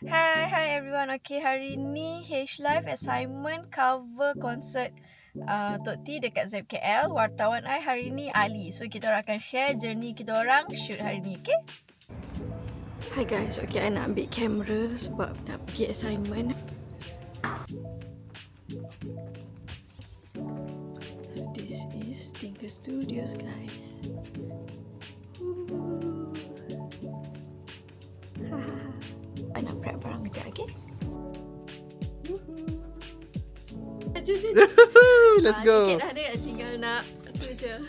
Hi everyone. Okay, hari ni H Live assignment cover konsert Tok T dekat ZKL. Wartawan I hari ni Ali. So kita orang akan share journey kita orang shoot hari ni, okay? Hi guys, okay I nak ambil kamera sebab nak pergi assignment. So this is Tinker Studios guys. I nak prep barang kejap, okay? Let's go. Tiket dah ada, tinggal nak tu je.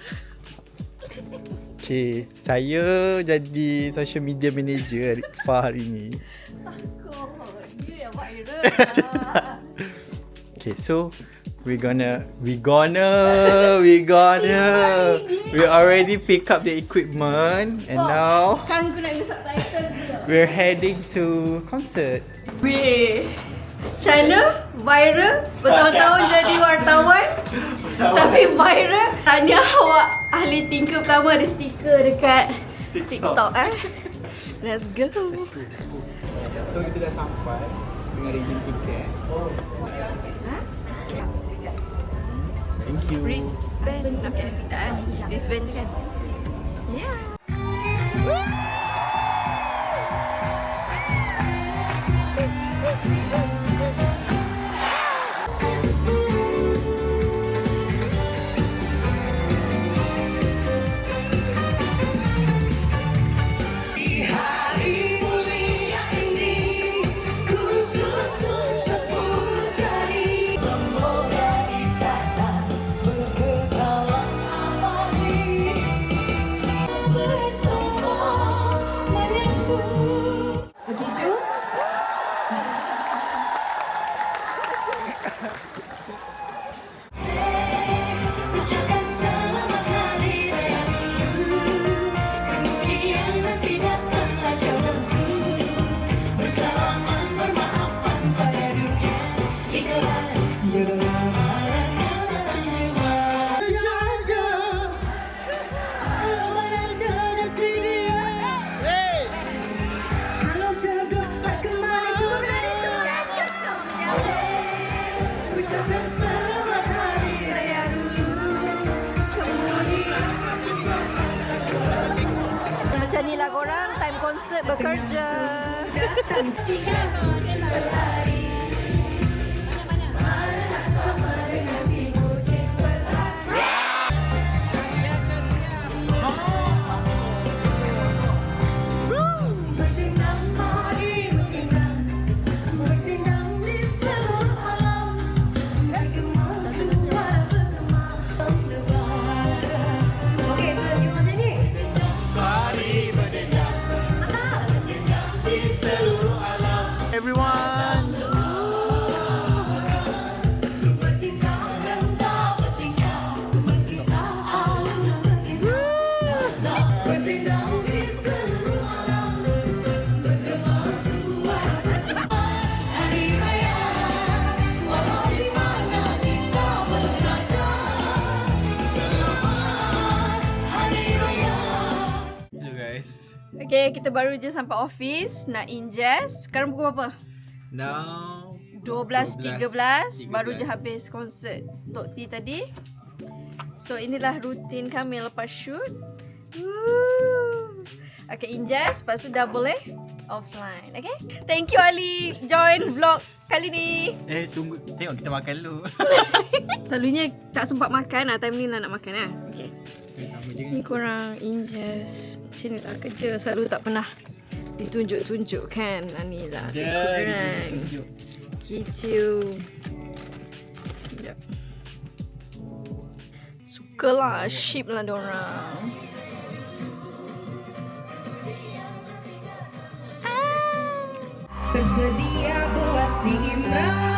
Okay, saya jadi social media manager Fah hari ni. Takut, dia yang viral lah. Okay, so we already pick up the equipment and now Kan aku nak subtitle dia. we're heading to concert. Weh, channel viral bertahun-tahun jadi wartawan tapi viral. Tahniah awak ahli tinker pertama ada stiker dekat TikTok Let's go. So kita dah sampai dengan redeem tiket. Thank you. Brisbane. Okay, Brisbane je kan? Yeah. Macam ni lah korang time konsert bekerja. Everyone. Hello guys. Okay, kita baru je sampai office nak ingest. Sekarang pukul berapa? Now 12.13 baru je habis konsert Tok T tadi. So inilah rutin kami lepas shoot. Okay, ingest, lepas tu dah boleh offline. Okay, thank you Ali join vlog kali ni. Tunggu, tengok kita makan dulu. Selalunya tak sempat makan lah, time ni lah nak makan lah. Okay, Sama je ni korang ingest. Macam ni lah kerja, selalu tak pernah ditunjuk-tunjukkan. Ni lah korang gitu. Sekejap. Sukalah ship lah diorang. Tersedia buat si Imran.